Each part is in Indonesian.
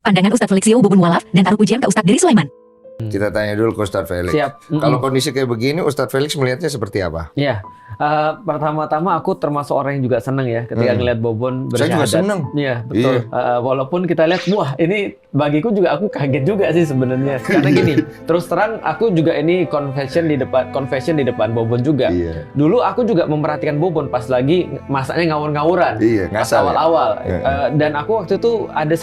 Pandangan Ustadz Felixio Bobon Mualaf dan taruh pujian ke Ustadz Dery Sulaiman. Kita tanya dulu ke Ustadz Felix. Siap. Kalau kondisi kayak begini, Ustadz Felix melihatnya seperti apa? Ya, pertama-tama aku termasuk orang yang juga seneng ya ketika ngeliat Bobon Saya juga bersyahadat. seneng. Iya, betul. Walaupun kita lihat, wah ini bagiku juga aku kaget juga sih sebenarnya. Karena gini, terus terang aku juga ini confession di depan Bobon juga. Iya. Dulu aku juga memperhatikan Bobon pas lagi masaknya ngawur-ngawuran. Iya, Pas ngasal ya? awal-awal. Iya. Dan aku waktu itu ada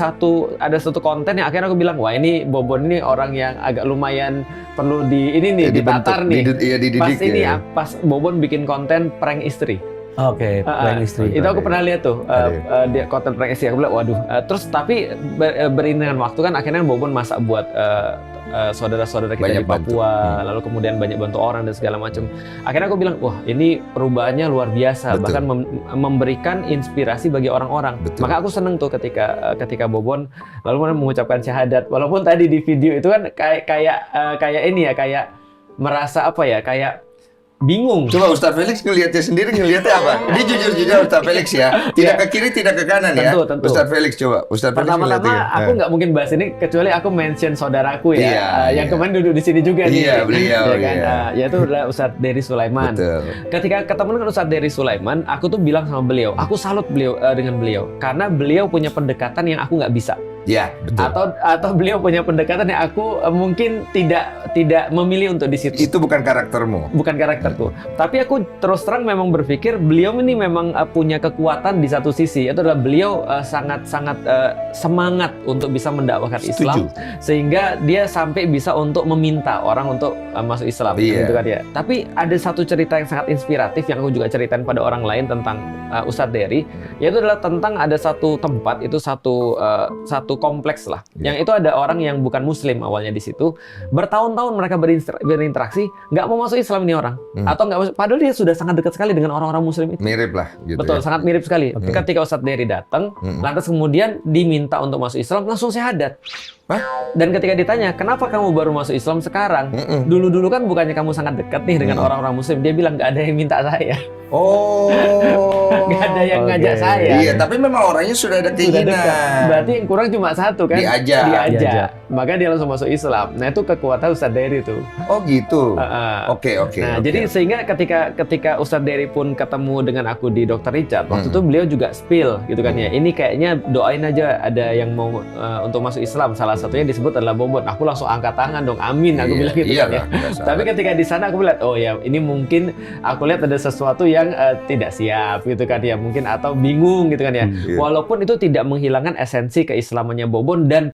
satu konten yang akhirnya aku bilang, wah ini Bobon ini orang yang agak lumayan perlu ditatar nih. Dididik Pas ini ya. pas Bobon bikin konten prank istri. Oke, prank istri. Itu aku pernah lihat tuh dia konten prank istri. Aku bilang waduh. Terus tapi beriring dengan waktu kan akhirnya Bobon masak buat saudara-saudara kita Banyak di Papua, lalu kemudian banyak bantu orang dan segala macam. Akhirnya aku bilang, wah ini perubahannya luar biasa, Betul. bahkan memberikan inspirasi bagi orang-orang. Betul. Maka aku seneng tuh ketika Bobon lalu kemudian mengucapkan syahadat. Walaupun tadi di video itu kan kayak ini ya, kayak merasa apa ya, kayak bingung. Coba Ustadz Felix ngelihatnya sendiri, ngelihatnya apa? Dia jujur-jujur Ustadz Felix ya. Tidak ke kiri, tidak ke kanan ya. Tentu. Ustadz Felix coba. Ustadz Felix Pertama-tama ngelihatnya. aku nggak mungkin bahas ini kecuali aku mention saudaraku ya, Iya, yang iya. kemarin duduk di sini juga nih. Iya, beliau, ya kan? iya. Yaitu adalah Ustadz Dery Sulaiman. Betul. Ketika ketemu dengan Ustadz Dery Sulaiman, aku tuh bilang sama beliau, aku salut dengan beliau karena beliau punya pendekatan yang aku nggak bisa. Ya, betul. Atau beliau punya pendekatan yang aku mungkin tidak memilih untuk di situ. Itu bukan karaktermu. Bukan karakterku. Tapi aku terus terang memang berpikir beliau ini memang punya kekuatan di satu sisi. Itu adalah beliau sangat-sangat semangat untuk bisa mendakwakan Islam. Sehingga dia sampai bisa untuk meminta orang untuk masuk Islam. Iya. Gitu kan ya. Tapi ada satu cerita yang sangat inspiratif yang aku juga ceritain pada orang lain tentang Ustadz Dery. Yaitu adalah tentang ada satu tempat, itu satu kompleks lah. Yang itu ada orang yang bukan Muslim awalnya di situ. Bertahun-tahun mereka berinteraksi, nggak mau masuk Islam ini orang. Atau nggak masuk, padahal dia sudah sangat dekat sekali dengan orang-orang Muslim itu. Mirip lah gitu. Betul, ya. sangat mirip sekali. Ketika Ustadz Dery datang, lantas kemudian diminta untuk masuk Islam, langsung syahadat. Hah? Dan ketika ditanya, kenapa kamu baru masuk Islam sekarang? Dulu-dulu kan bukannya kamu sangat dekat nih dengan orang-orang Muslim. Dia bilang, nggak ada yang minta saya. Oh. Nggak ada yang ngajak saya. Iya, tapi memang orangnya sudah ada Sudah keinginan. dekat. Berarti yang kurang cuma satu kan? Diajak. Maka dia langsung masuk Islam. Nah itu kekuatan Ustadz Dery tuh. Oh gitu. Oke. Nah, jadi sehingga ketika Ustadz Dery pun ketemu dengan aku di Dr. Richard, waktu itu beliau juga spill gitu kan ya. Ini kayaknya doain aja ada yang mau untuk masuk Islam. Salah satunya disebut adalah Bobon. Aku langsung angkat tangan dong. Amin. Aku bilang gitu kan ya. Tapi ketika di sana aku lihat, oh ya ini mungkin aku lihat ada sesuatu yang tidak siap gitu kan ya. Mungkin atau bingung gitu kan ya. Walaupun itu tidak menghilangkan esensi keislamannya Bobon dan